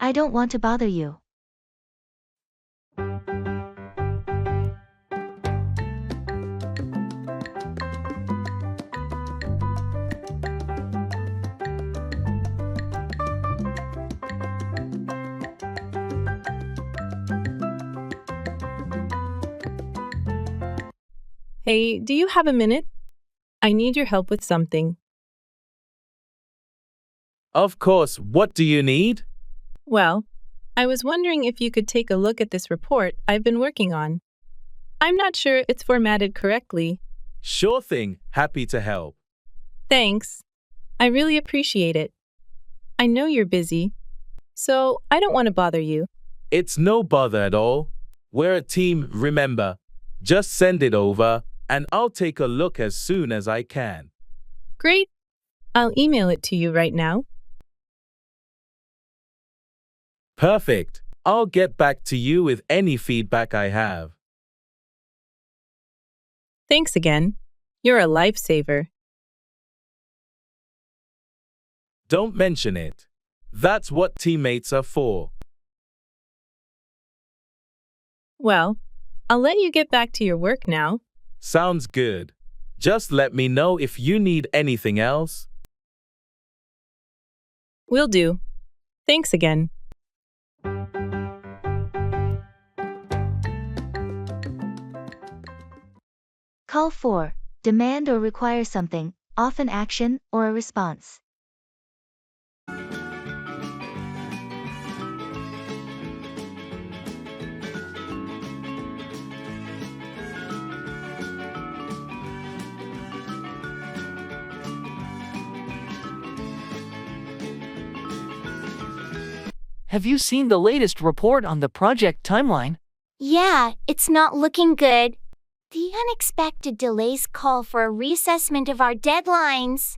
I don't want to bother you. Hey, do you have a minute? I need your help with something. Of course, what do you need? Well, I was wondering if you could take a look at this report I've been working on. I'm not sure it's formatted correctly. Sure thing, happy to help. Thanks. I really appreciate it. I know you're busy, so I don't want to bother you. It's no bother at all. We're a team, remember. Just send it over, and I'll take a look as soon as I can. Great. I'll email it to you right now. Perfect. I'll get back to you with any feedback I have. Thanks again. You're a lifesaver. Don't mention it. That's what teammates are for. Well, I'll let you get back to your work now. Sounds good. Just let me know if you need anything else. Will do. Thanks again. Call 4. Demand or require something, often action or a response. Have you seen the latest report on the project timeline? Yeah, it's not looking good. The unexpected delays call for a reassessment of our deadlines.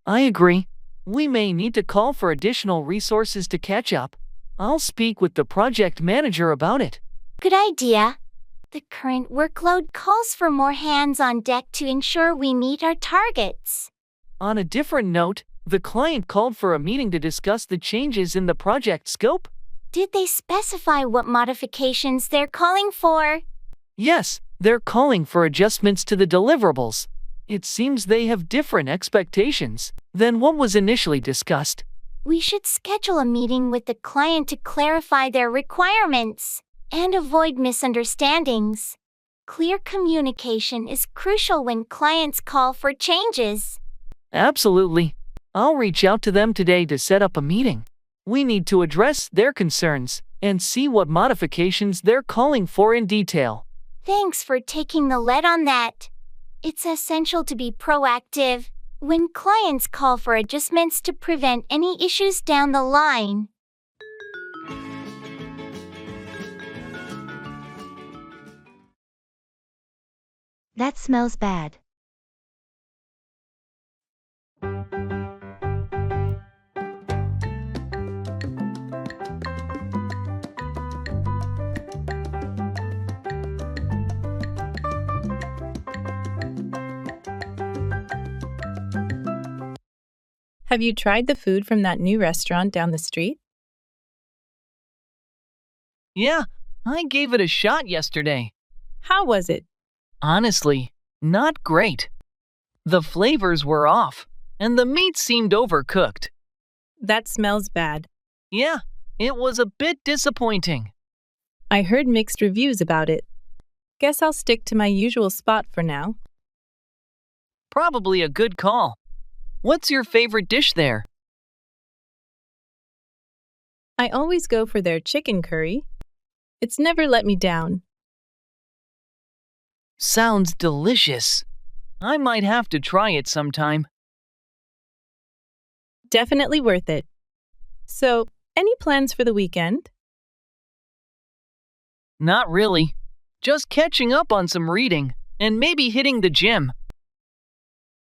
I agree. We may need to call for additional resources to catch up. I'll speak with the project manager about it. Good idea. The current workload calls for more hands on deck to ensure we meet our targets. On a different note, the client called for a meeting to discuss the changes in the project scope. Did they specify what modifications they're calling for? Yes, they're calling for adjustments to the deliverables. It seems they have different expectations than what was initially discussed. We should schedule a meeting with the client to clarify their requirements and avoid misunderstandings. Clear communication is crucial when clients call for changes. Absolutely. I'll reach out to them today to set up a meeting. We need to address their concerns and see what modifications they're calling for in detail. Thanks for taking the lead on that. It's essential to be proactive when clients call for adjustments to prevent any issues down the line. That smells bad. Have you tried the food from that new restaurant down the street? Yeah, I gave it a shot yesterday. How was it? Honestly, not great. The flavors were off, and the meat seemed overcooked. That smells bad. Yeah, it was a bit disappointing. I heard mixed reviews about it. Guess I'll stick to my usual spot for now. Probably a good call. What's your favorite dish there? I always go for their chicken curry. It's never let me down. Sounds delicious. I might have to try it sometime. Definitely worth it. So, any plans for the weekend? Not really. Just catching up on some reading and maybe hitting the gym.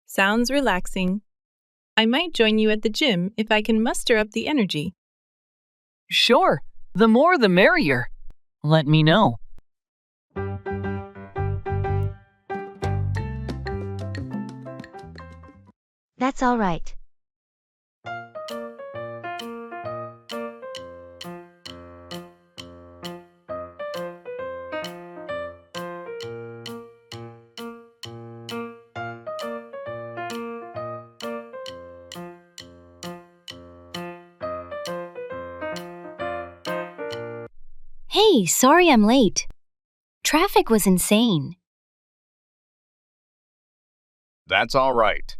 Sounds relaxing. I might join you at the gym if I can muster up the energy. Sure, the more the merrier. Let me know. That's all right. Hey, sorry I'm late. Traffic was insane. That's all right.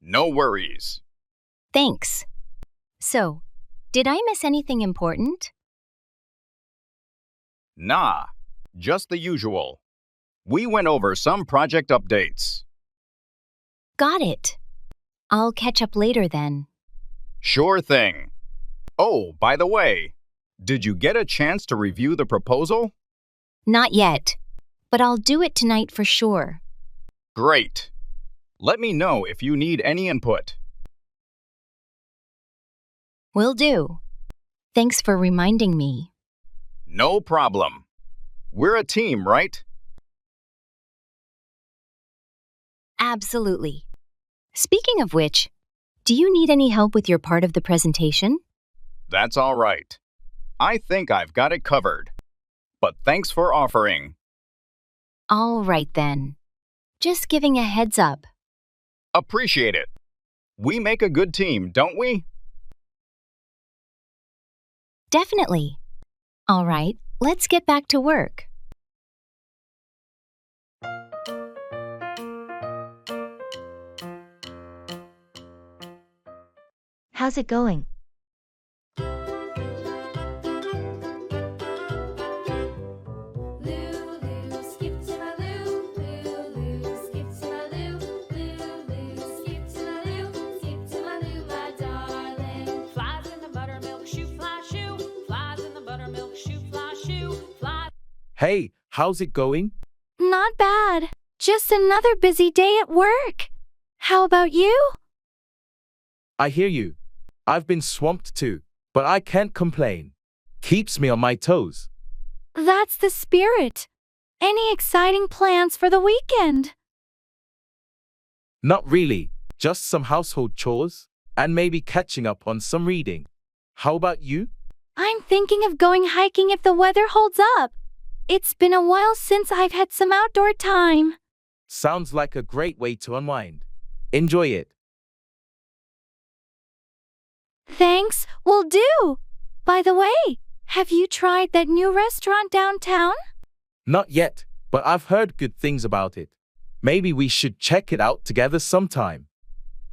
No worries. Thanks. So, did I miss anything important? Nah, just the usual. We went over some project updates. Got it. I'll catch up later then. Sure thing. Oh, by the way, did you get a chance to review the proposal? Not yet, but I'll do it tonight for sure. Great. Let me know if you need any input. Will do. Thanks for reminding me. No problem. We're a team, right? Absolutely. Speaking of which, do you need any help with your part of the presentation? That's all right. I think I've got it covered. But thanks for offering. All right then. Just giving a heads up. Appreciate it. We make a good team, don't we? Definitely. All right, let's get back to work. How's it going? Hey, how's it going? Not bad. Just another busy day at work. How about you? I hear you. I've been swamped too, but I can't complain. Keeps me on my toes. That's the spirit. Any exciting plans for the weekend? Not really, just some household chores, and maybe catching up on some reading. How about you? I'm thinking of going hiking if the weather holds up. It's been a while since I've had some outdoor time. Sounds like a great way to unwind. Enjoy it. Thanks, will do. By the way, have you tried that new restaurant downtown? Not yet, but I've heard good things about it. Maybe we should check it out together sometime.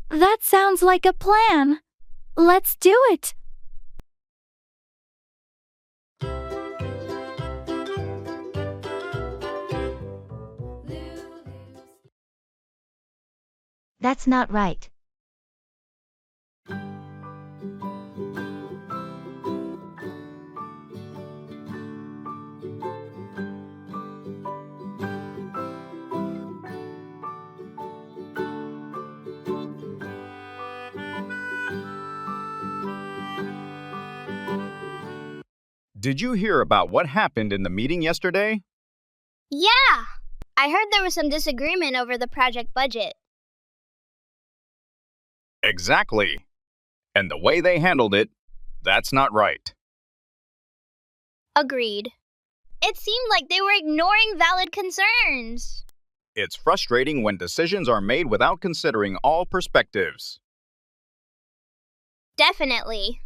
That sounds like a plan. Let's do it. That's not right. Did you hear about what happened in the meeting yesterday? Yeah, I heard there was some disagreement over the project budget. Exactly. And the way they handled it, that's not right. Agreed. It seemed like they were ignoring valid concerns. It's frustrating when decisions are made without considering all perspectives. Definitely.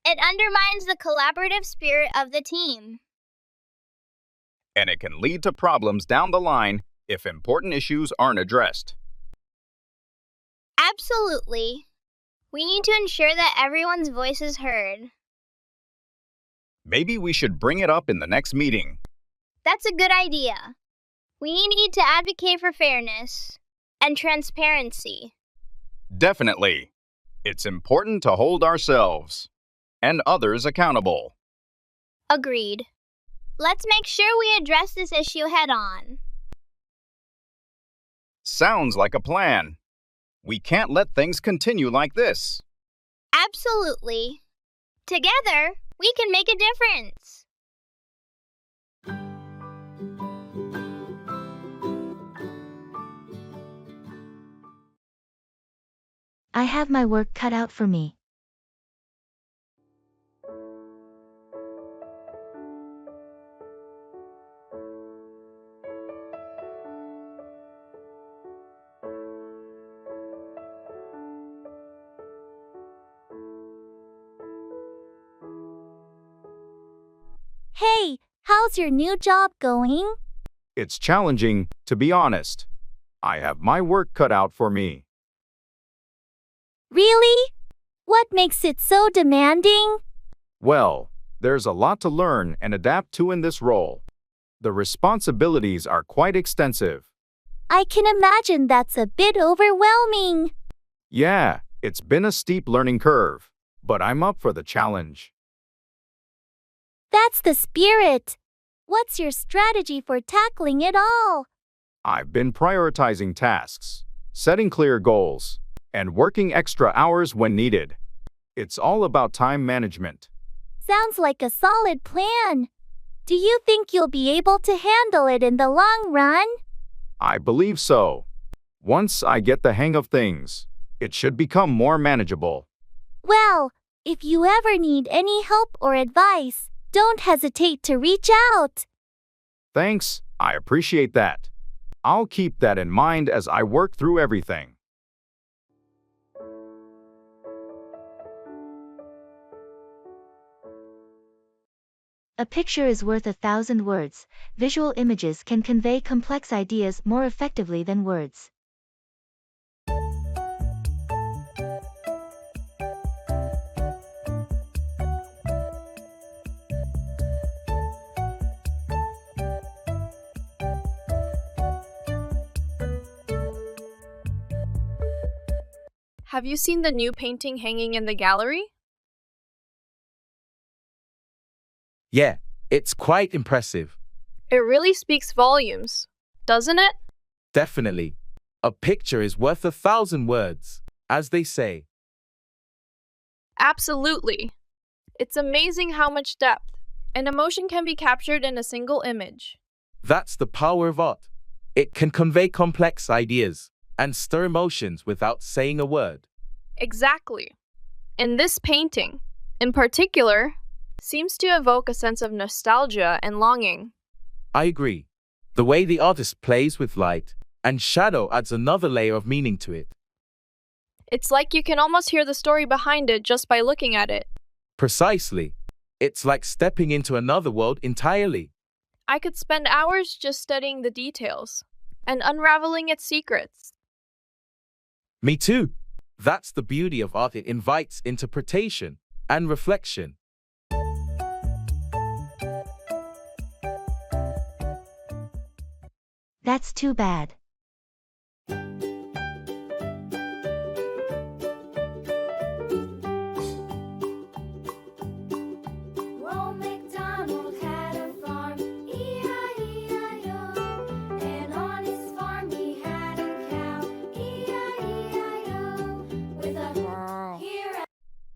It undermines the collaborative spirit of the team. And it can lead to problems down the line if important issues aren't addressed. Absolutely. We need to ensure that everyone's voice is heard. Maybe we should bring it up in the next meeting. That's a good idea. We need to advocate for fairness and transparency. Definitely. It's important to hold ourselves and others accountable. Agreed. Let's make sure we address this issue head on. Sounds like a plan. We can't let things continue like this. Absolutely. Together, we can make a difference. I have my work cut out for me. Hey, How's your new job going? It's challenging, to be honest. I have my work cut out for me. Really? What makes it so demanding? Well, there's a lot to learn and adapt to in this role. The responsibilities are quite extensive. I can imagine that's a bit overwhelming. Yeah, it's been a steep learning curve, but I'm up for the challenge. That's the spirit. What's your strategy for tackling it all? I've been prioritizing tasks, setting clear goals, and working extra hours when needed. It's all about time management. Sounds like a solid plan. Do you think you'll be able to handle it in the long run? I believe so. Once I get the hang of things, it should become more manageable. Well, if you ever need any help or advice, don't hesitate to reach out. Thanks, I appreciate that. I'll keep that in mind as I work through everything. A picture is worth 1,000 words. Visual images can convey complex ideas more effectively than words. Have you seen the new painting hanging in the gallery? Yeah, it's quite impressive. It really speaks volumes, doesn't it? Definitely. A picture is worth 1,000 words, as they say. Absolutely. It's amazing how much depth and emotion can be captured in a single image. That's the power of art. It can convey complex ideas and stir emotions without saying a word. Exactly. And this painting, in particular, seems to evoke a sense of nostalgia and longing. I agree. The way the artist plays with light and shadow adds another layer of meaning to it. It's like you can almost hear the story behind it just by looking at it. Precisely. It's like stepping into another world entirely. I could spend hours just studying the details and unraveling its secrets. Me too. That's the beauty of art. It invites interpretation and reflection. That's too bad.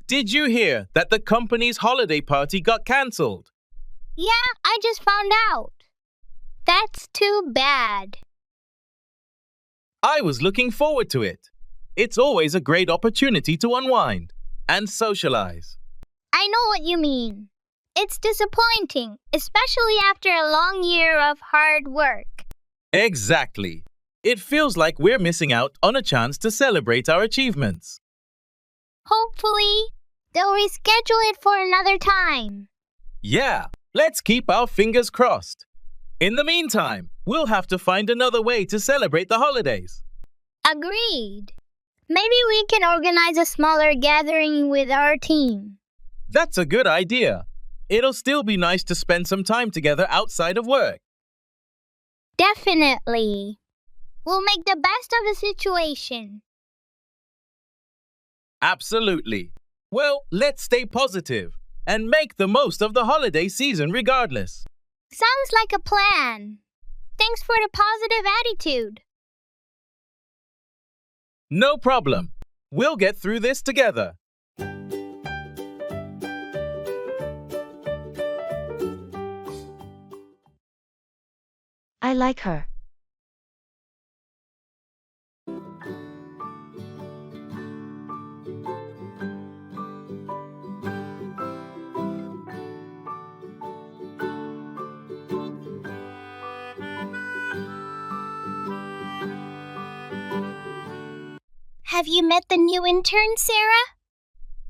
Did you hear that the company's holiday party got cancelled? Yeah, I just found out. That's too bad. I was looking forward to it. It's always a great opportunity to unwind and socialize. I know what you mean. It's disappointing, especially after a long year of hard work. Exactly. It feels like we're missing out on a chance to celebrate our achievements. Hopefully, they'll reschedule it for another time. Yeah, let's keep our fingers crossed. In the meantime, we'll have to find another way to celebrate the holidays. Agreed. Maybe we can organize a smaller gathering with our team. That's a good idea. It'll still be nice to spend some time together outside of work. Definitely. We'll make the best of the situation. Absolutely. Well, let's stay positive and make the most of the holiday season regardless. Sounds like a plan. Thanks for the positive attitude. No problem. We'll get through this together. I like her. Have you met the new intern, Sarah?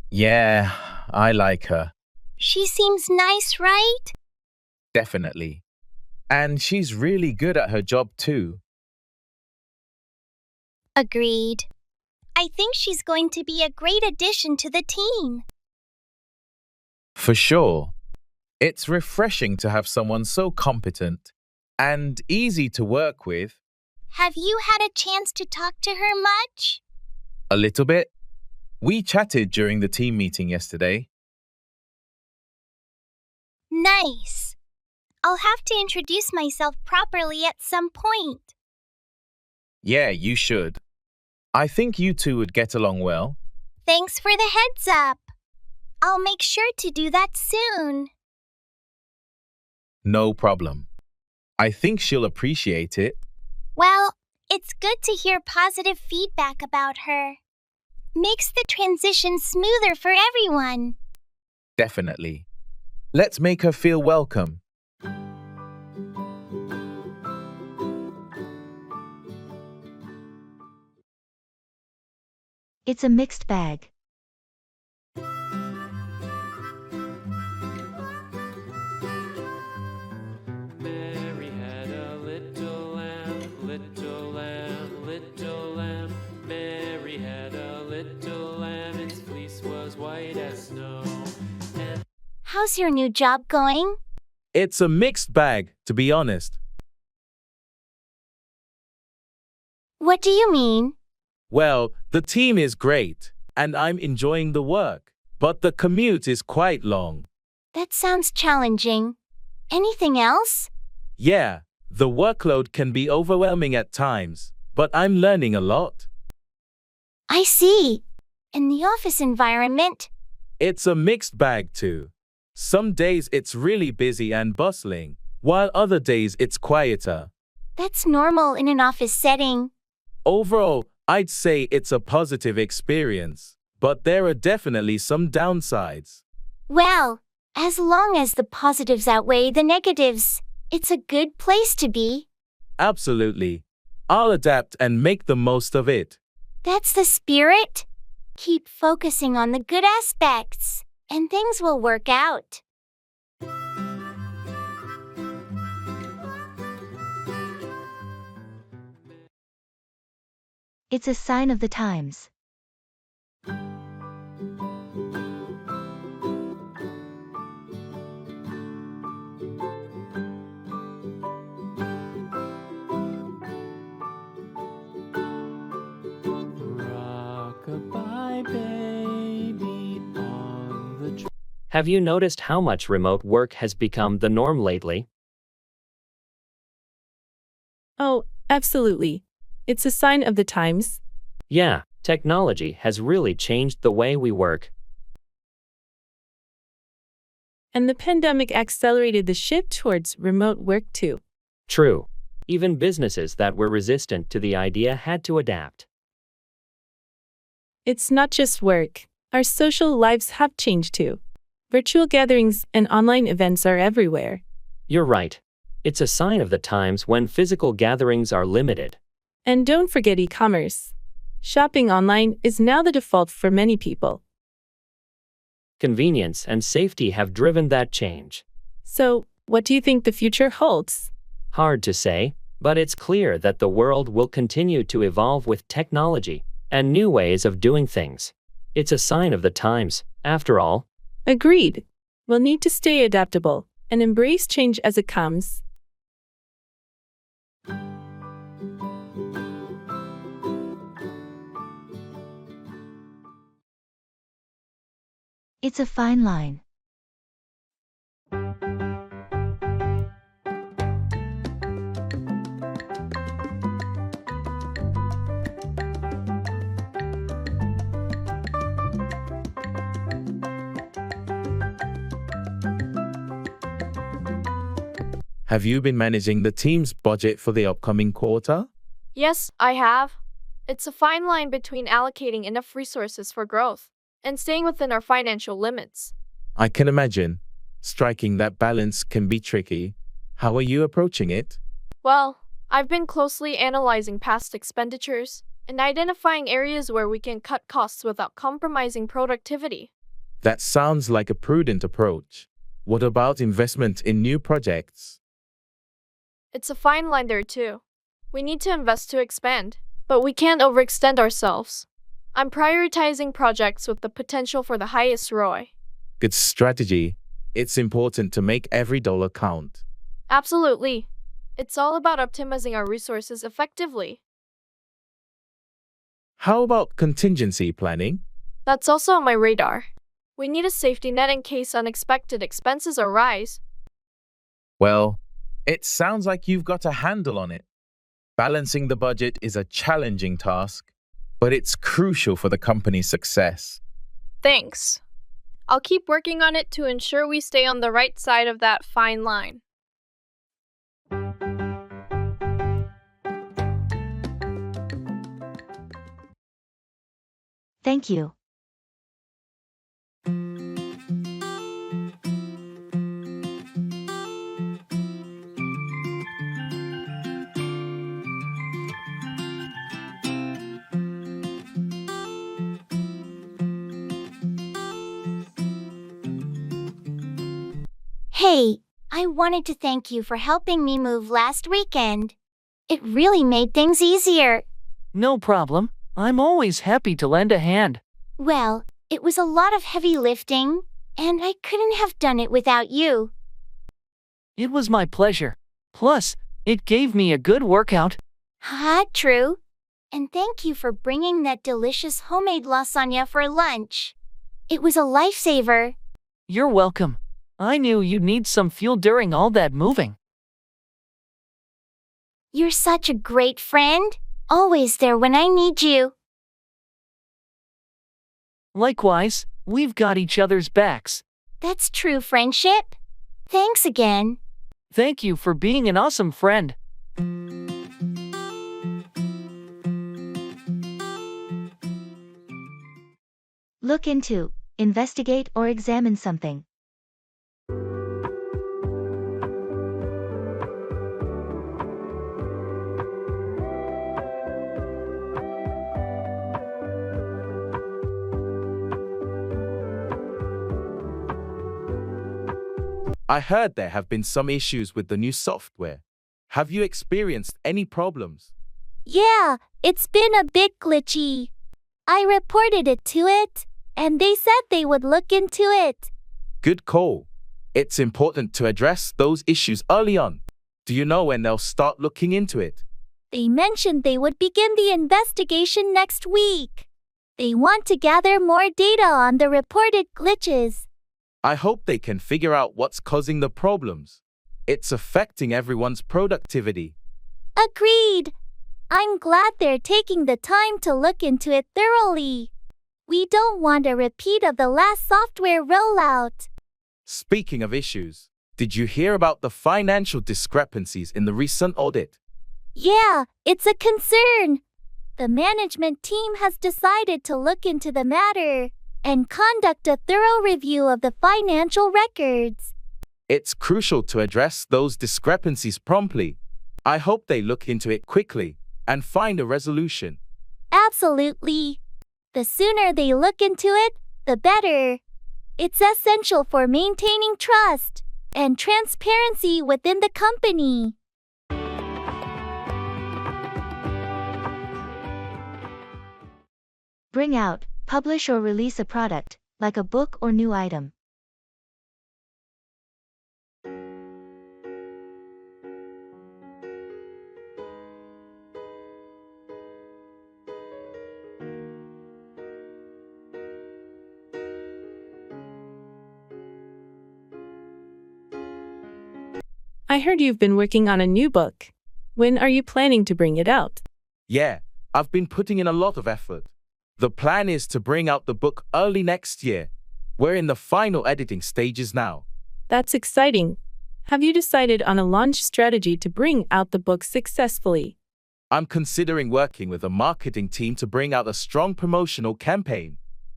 Yeah, I like her. She seems nice, right? Definitely. And she's really good at her job too. Agreed. I think she's going to be a great addition to the team. For sure. It's refreshing to have someone so competent and easy to work with. Have you had a chance to talk to her much? A little bit. We chatted during the team meeting yesterday. Nice. I'll have to introduce myself properly at some point. Yeah, you should. I think you two would get along well. Thanks for the heads up. I'll make sure to do that soon. No problem. I think she'll appreciate it. Well, it's good to hear positive feedback about her. Makes the transition smoother for everyone. Definitely. Let's make her feel welcome. It's a mixed bag. Mary had a little lamb, little lamb, little lamb. Mary had a little lamb, its fleece was white as snow. How's your new job going? It's a mixed bag, to be honest. What do you mean? Well, the team is great, and I'm enjoying the work, but the commute is quite long. That sounds challenging. Anything else? Yeah, the workload can be overwhelming at times, but I'm learning a lot. I see. In the office environment? It's a mixed bag too. Some days it's really busy and bustling, while other days it's quieter. That's normal in an office setting. Overall, I'd say it's a positive experience, but there are definitely some downsides. Well, as long as the positives outweigh the negatives, it's a good place to be. Absolutely. I'll adapt and make the most of it. That's the spirit. Keep focusing on the good aspects, and things will work out. It's a sign of the times. Rock-a-bye baby on the Have you noticed how much remote work has become the norm lately? Oh, absolutely. It's a sign of the times. Yeah, technology has really changed the way we work. And the pandemic accelerated the shift towards remote work too. True. Even businesses that were resistant to the idea had to adapt. It's not just work. Our social lives have changed too. Virtual gatherings and online events are everywhere. You're right. It's a sign of the times when physical gatherings are limited. And don't forget e-commerce. Shopping online is now the default for many people. Convenience and safety have driven that change. So, what do you think the future holds? Hard to say, but it's clear that the world will continue to evolve with technology and new ways of doing things. It's a sign of the times, after all. Agreed. We'll need to stay adaptable and embrace change as it comes. It's a fine line. Have you been managing the team's budget for the upcoming quarter? Yes, I have. It's a fine line between allocating enough resources for growth and staying within our financial limits. I can imagine. Striking that balance can be tricky. How are you approaching it? Well, I've been closely analyzing past expenditures and identifying areas where we can cut costs without compromising productivity. That sounds like a prudent approach. What about investment in new projects? It's a fine line there too. We need to invest to expand, but we can't overextend ourselves. I'm prioritizing projects with the potential for the highest ROI. Good strategy. It's important to make every dollar count. Absolutely. It's all about optimizing our resources effectively. How about contingency planning? That's also on my radar. We need a safety net in case unexpected expenses arise. Well, it sounds like you've got a handle on it. Balancing the budget is a challenging task, but it's crucial for the company's success. Thanks. I'll keep working on it to ensure we stay on the right side of that fine line. Thank you. Hey, I wanted to thank you for helping me move last weekend. It really made things easier. No problem. I'm always happy to lend a hand. Well, it was a lot of heavy lifting, and I couldn't have done it without you. It was my pleasure. Plus, it gave me a good workout. Haha, true. And thank you for bringing that delicious homemade lasagna for lunch. It was a lifesaver. You're welcome. I knew you'd need some fuel during all that moving. You're such a great friend, always there when I need you. Likewise, we've got each other's backs. That's true friendship. Thanks again. Thank you for being an awesome friend. Look into, investigate or examine something. I heard there have been some issues with the new software. Have you experienced any problems? Yeah, it's been a bit glitchy. I reported it to it, and they said they would look into it. Good call. It's important to address those issues early on. Do you know when they'll start looking into it? They mentioned they would begin the investigation next week. They want to gather more data on the reported glitches. I hope they can figure out what's causing the problems. It's affecting everyone's productivity. Agreed. I'm glad they're taking the time to look into it thoroughly. We don't want a repeat of the last software rollout. Speaking of issues, did you hear about the financial discrepancies in the recent audit? Yeah, it's a concern. The management team has decided to look into the matter and conduct a thorough review of the financial records. It's crucial to address those discrepancies promptly. I hope they look into it quickly and find a resolution. Absolutely. The sooner they look into it, the better. It's essential for maintaining trust and transparency within the company. Bring out, publish or release a product, like a book or new item. I heard you've been working on a new book. When are you planning to bring it out? Yeah, I've been putting in a lot of effort. The plan is to bring out the book early next year. We're in the final editing stages now. That's exciting. Have you decided on a launch strategy to bring out the book successfully? I'm considering working with a marketing team to bring out a strong promotional campaign.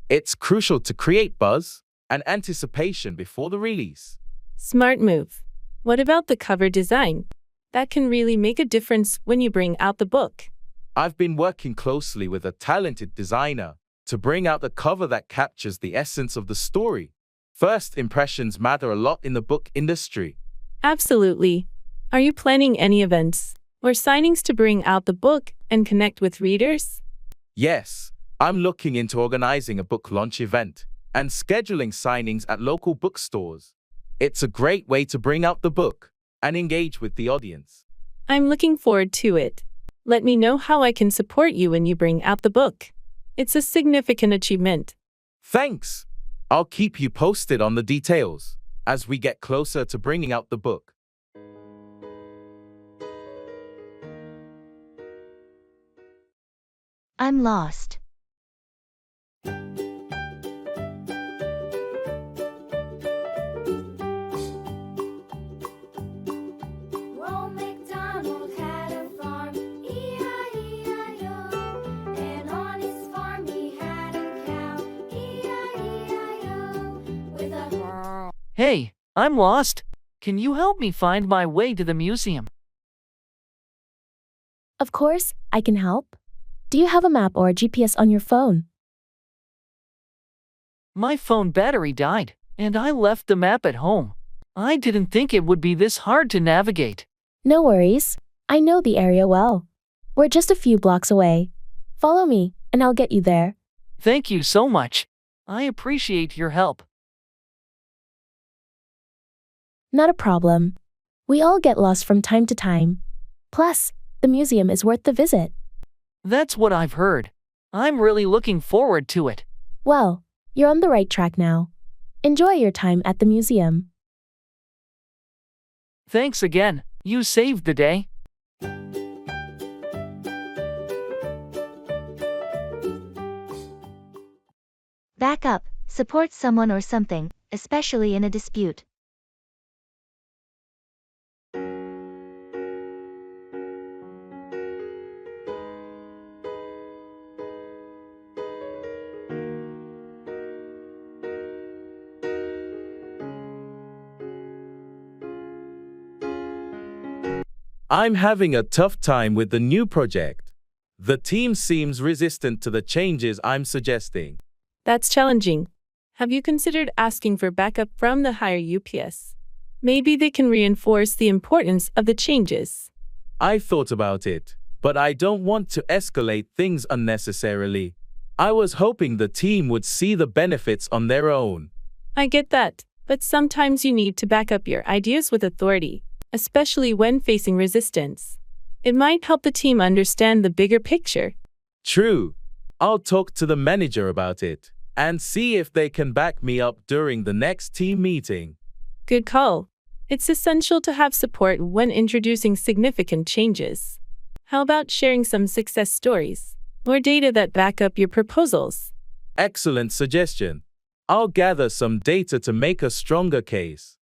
It's crucial to create buzz and anticipation before the release. Smart move. What about the cover design? That can really make a difference when you bring out the book. I've been working closely with a talented designer to bring out a cover that captures the essence of the story. First impressions matter a lot in the book industry. Absolutely. Are you planning any events or signings to bring out the book and connect with readers? Yes, I'm looking into organizing a book launch event and scheduling signings at local bookstores. It's a great way to bring out the book and engage with the audience. I'm looking forward to it. Let me know how I can support you when you bring out the book. It's a significant achievement. Thanks. I'll keep you posted on the details as we get closer to bringing out the book. I'm lost. Hey, I'm lost. Can you help me find my way to the museum? Of course, I can help. Do you have a map or a GPS on your phone? My phone battery died, and I left the map at home. I didn't think it would be this hard to navigate. No worries. I know the area well. We're just a few blocks away. Follow me, and I'll get you there. Thank you so much. I appreciate your help. Not a problem. We all get lost from time to time. Plus, the museum is worth the visit. That's what I've heard. I'm really looking forward to it. Well, you're on the right track now. Enjoy your time at the museum. Thanks again. You saved the day. Back up, support someone or something, especially in a dispute. I'm having a tough time with the new project. The team seems resistant to the changes I'm suggesting. That's challenging. Have you considered asking for backup from the higher UPS? Maybe they can reinforce the importance of the changes. I thought about it, but I don't want to escalate things unnecessarily. I was hoping the team would see the benefits on their own. I get that, but sometimes you need to back up your ideas with authority, especially when facing resistance. It might help the team understand the bigger picture. True. I'll talk to the manager about it and see if they can back me up during the next team meeting. Good call. It's essential to have support when introducing significant changes. How about sharing some success stories or data that back up your proposals? Excellent suggestion. I'll gather some data to make a stronger case.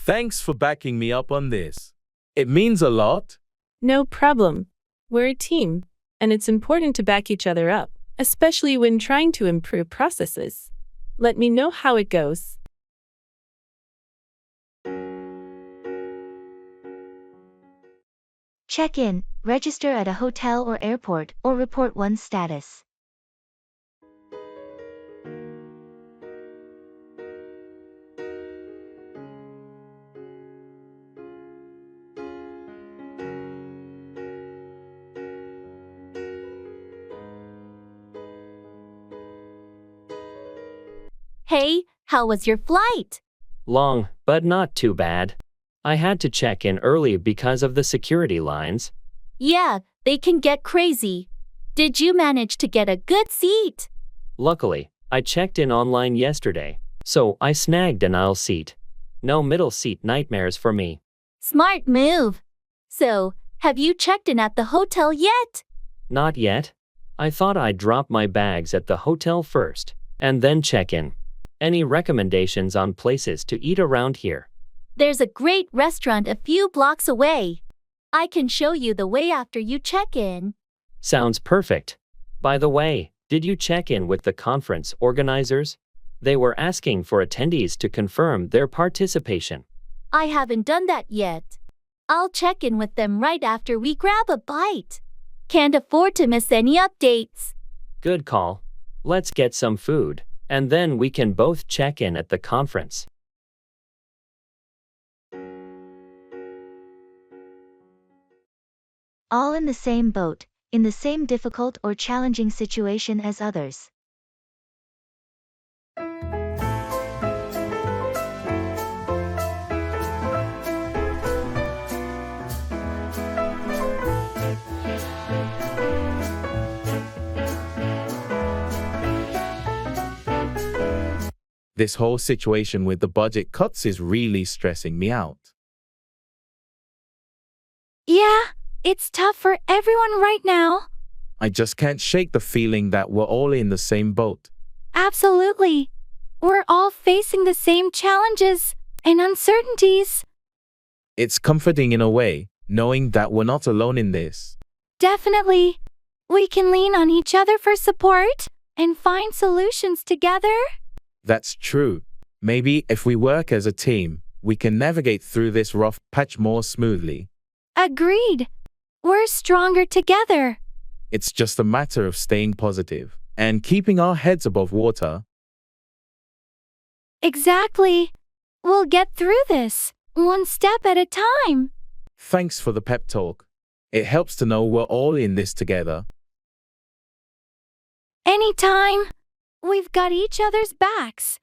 Thanks for backing me up on this. It means a lot. No problem. We're a team, and it's important to back each other up, especially when trying to improve processes. Let me know how it goes. Check in, register at a hotel or airport, or report one's status. Hey, how was your flight? Long, but not too bad. I had to check in early because of the security lines. Yeah, they can get crazy. Did you manage to get a good seat? Luckily, I checked in online yesterday, so I snagged an aisle seat. No middle seat nightmares for me. Smart move. So, have you checked in at the hotel yet? Not yet. I thought I'd drop my bags at the hotel first, and then check in. Any recommendations on places to eat around here? There's a great restaurant a few blocks away. I can show you the way after you check in. Sounds perfect. By the way, did you check in with the conference organizers? They were asking for attendees to confirm their participation. I haven't done that yet. I'll check in with them right after we grab a bite. Can't afford to miss any updates. Good call. Let's get some food And then we can both check in at the conference. All in the same boat, in the same difficult or challenging situation as others. This whole situation with the budget cuts is really stressing me out. Yeah, it's tough for everyone right now. I just can't shake the feeling that we're all in the same boat. Absolutely. We're all facing the same challenges and uncertainties. It's comforting in a way, knowing that we're not alone in this. Definitely. We can lean on each other for support and find solutions together. That's true. Maybe if we work as a team, we can navigate through this rough patch more smoothly. Agreed. We're stronger together. It's just a matter of staying positive and keeping our heads above water. Exactly. We'll get through this, one step at a time. Thanks for the pep talk. It helps to know we're all in this together. Anytime. We've got each other's backs.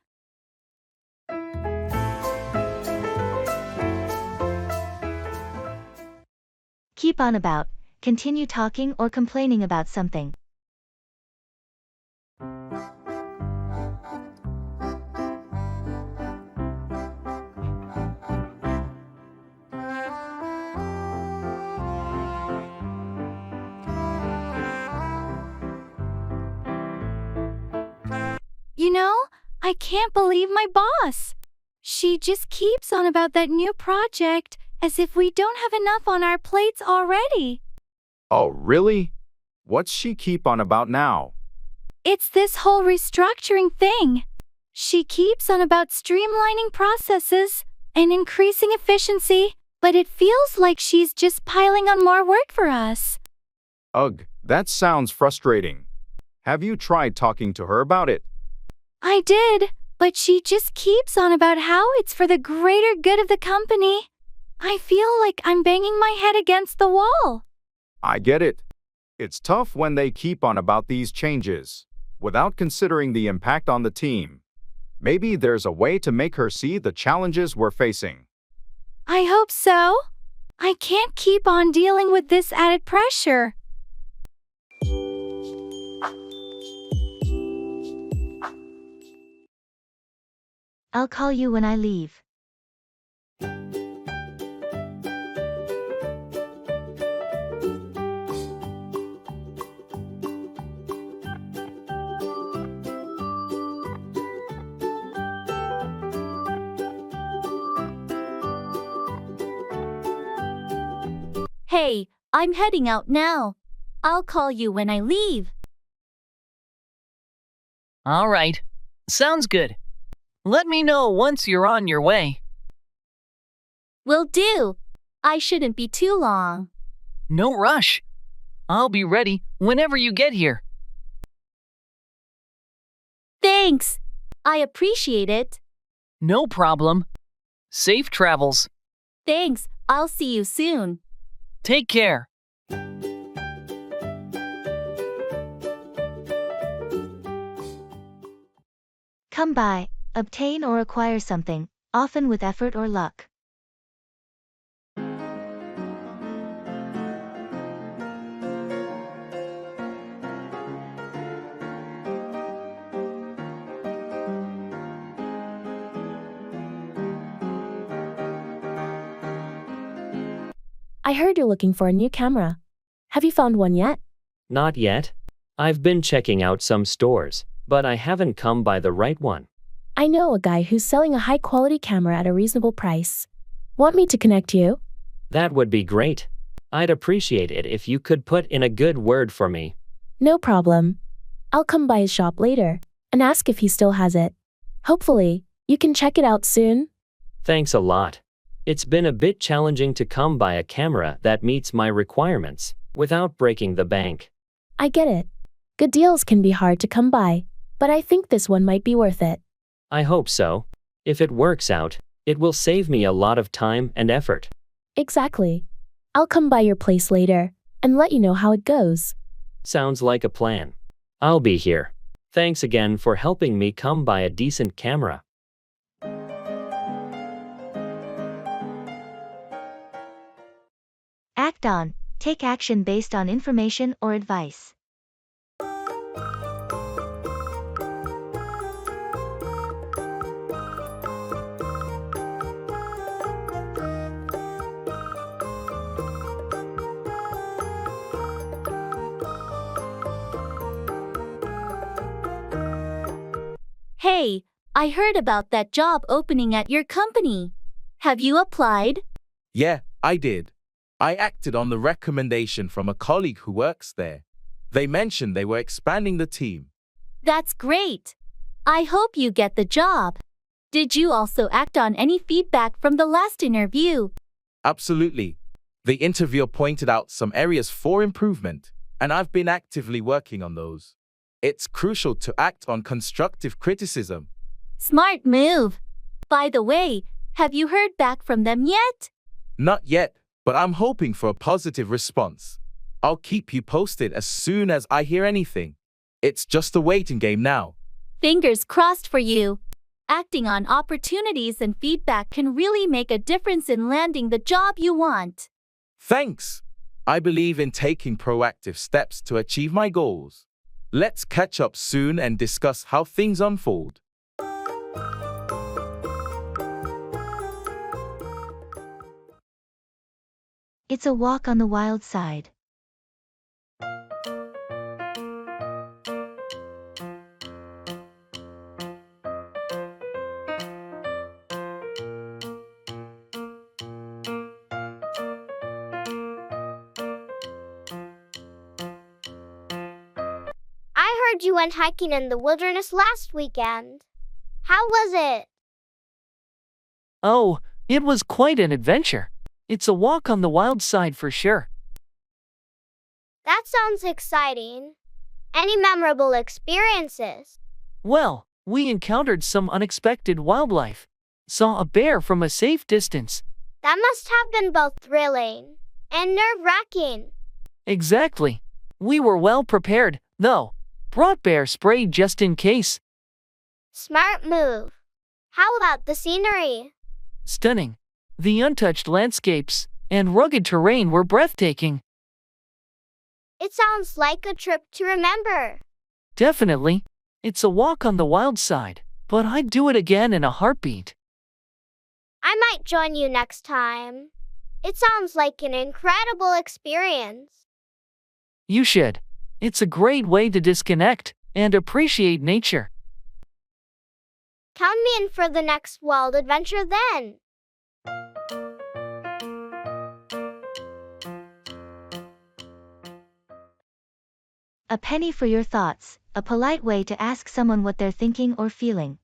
Keep on about, continue talking or complaining about something. You know, I can't believe my boss. She just keeps on about that new project as if we don't have enough on our plates already. Oh, really? What's she keep on about now? It's this whole restructuring thing. She keeps on about streamlining processes and increasing efficiency, but it feels like she's just piling on more work for us. Ugh, that sounds frustrating. Have you tried talking to her about it? I did, but she just keeps on about how it's for the greater good of the company. I feel like I'm banging my head against the wall. I get it. It's tough when they keep on about these changes, without considering the impact on the team. Maybe there's a way to make her see the challenges we're facing. I hope so. I can't keep on dealing with this added pressure. I'll call you when I leave. Hey, I'm heading out now. I'll call you when I leave. All right. Sounds good. Let me know once you're on your way. Will do. I shouldn't be too long. No rush. I'll be ready whenever you get here. Thanks. I appreciate it. No problem. Safe travels. Thanks. I'll see you soon. Take care. Come by, obtain or acquire something, often with effort or luck. I heard you're looking for a new camera. Have you found one yet? Not yet. I've been checking out some stores, but I haven't come by the right one. I know a guy who's selling a high-quality camera at a reasonable price. Want me to connect you? That would be great. I'd appreciate it if you could put in a good word for me. No problem. I'll come by his shop later and ask if he still has it. Hopefully, you can check it out soon. Thanks a lot. It's been a bit challenging to come by a camera that meets my requirements without breaking the bank. I get it. Good deals can be hard to come by, but I think this one might be worth it. I hope so. If it works out, it will save me a lot of time and effort. Exactly. I'll come by your place later and let you know how it goes. Sounds like a plan. I'll be here. Thanks again for helping me come by a decent camera. Act on. Take action based on information or advice. Hey, I heard about that job opening at your company. Have you applied? Yeah, I did. I acted on the recommendation from a colleague who works there. They mentioned they were expanding the team. That's great. I hope you get the job. Did you also act on any feedback from the last interview? Absolutely. The interviewer pointed out some areas for improvement, and I've been actively working on those. It's crucial to act on constructive criticism. Smart move. By the way, have you heard back from them yet? Not yet, but I'm hoping for a positive response. I'll keep you posted as soon as I hear anything. It's just a waiting game now. Fingers crossed for you. Acting on opportunities and feedback can really make a difference in landing the job you want. Thanks. I believe in taking proactive steps to achieve my goals. Let's catch up soon and discuss how things unfold. It's a walk on the wild side. I heard you went hiking in the wilderness last weekend. How was it? Oh, it was quite an adventure. It's a walk on the wild side for sure. That sounds exciting. Any memorable experiences? Well, we encountered some unexpected wildlife. Saw a bear from a safe distance. That must have been both thrilling and nerve-wracking. Exactly. We were well prepared, though. Brought bear spray just in case. Smart move. How about the scenery? Stunning. The untouched landscapes and rugged terrain were breathtaking. It sounds like a trip to remember. Definitely. It's a walk on the wild side, but I'd do it again in a heartbeat. I might join you next time. It sounds like an incredible experience. You should. It's a great way to disconnect and appreciate nature. Count me in for the next wild adventure then. A penny for your thoughts, a polite way to ask someone what they're thinking or feeling.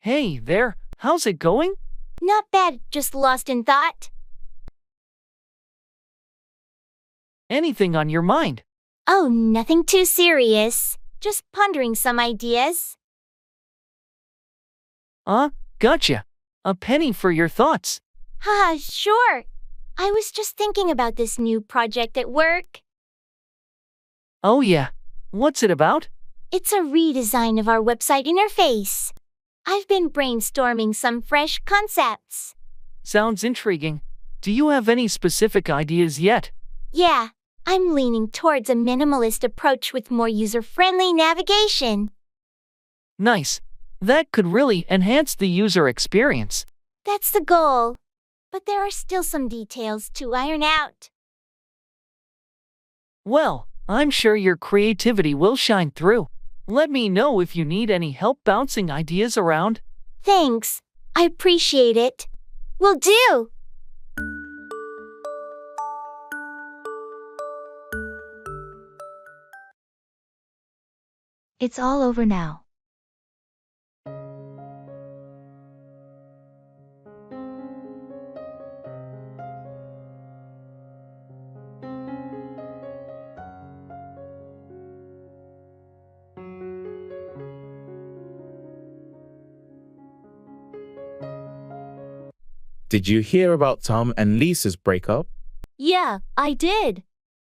Hey there, how's it going? Not bad, just lost in thought. Anything on your mind? Oh, nothing too serious. Just pondering some ideas. Gotcha. A penny for your thoughts. Haha, sure. I was just thinking about this new project at work. Oh yeah. What's it about? It's a redesign of our website interface. I've been brainstorming some fresh concepts. Sounds intriguing. Do you have any specific ideas yet? Yeah, I'm leaning towards a minimalist approach with more user-friendly navigation. Nice. That could really enhance the user experience. That's the goal. But there are still some details to iron out. Well, I'm sure your creativity will shine through. Let me know if you need any help bouncing ideas around. Thanks. I appreciate it. Will do. It's all over now. Did you hear about Tom and Lisa's breakup? Yeah, I did.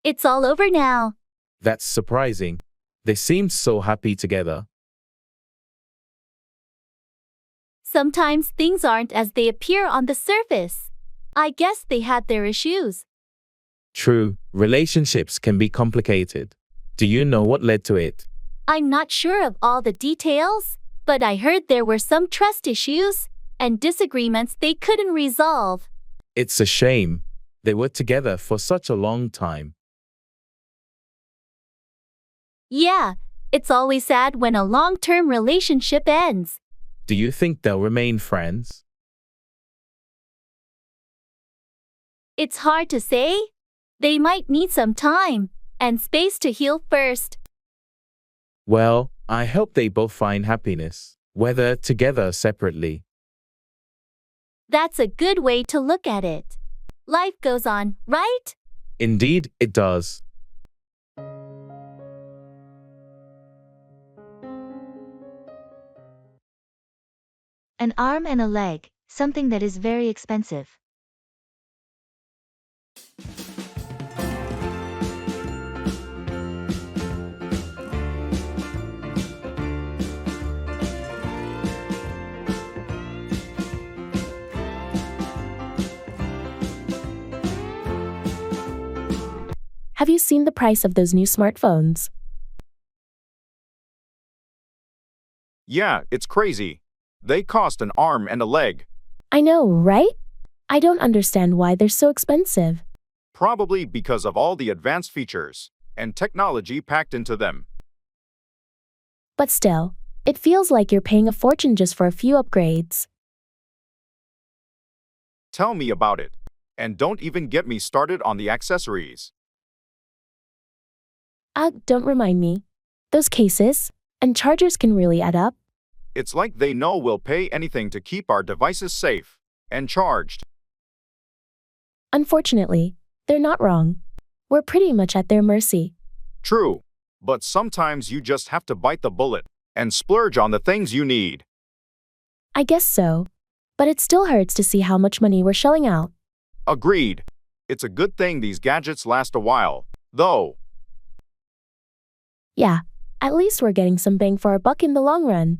It's all over now. That's surprising. They seemed so happy together. Sometimes things aren't as they appear on the surface. I guess they had their issues. True, relationships can be complicated. Do you know what led to it? I'm not sure of all the details, but I heard there were some trust issues and disagreements they couldn't resolve. It's a shame. They were together for such a long time. Yeah, it's always sad when a long-term relationship ends. Do you think they'll remain friends? It's hard to say. They might need some time and space to heal first. Well, I hope they both find happiness, whether together or separately. That's a good way to look at it. Life goes on, right? Indeed, it does. An arm and a leg, something that is very expensive. Have you seen the price of those new smartphones? Yeah, it's crazy. They cost an arm and a leg. I know, right? I don't understand why they're so expensive. Probably because of all the advanced features and technology packed into them. But still, it feels like you're paying a fortune just for a few upgrades. Tell me about it. And don't even get me started on the accessories. Don't remind me. Those cases and chargers can really add up. It's like they know we'll pay anything to keep our devices safe and charged. Unfortunately, they're not wrong. We're pretty much at their mercy. True, but sometimes you just have to bite the bullet and splurge on the things you need. I guess so. But it still hurts to see how much money we're shelling out. Agreed. It's a good thing these gadgets last a while, though. Yeah, at least we're getting some bang for our buck in the long run.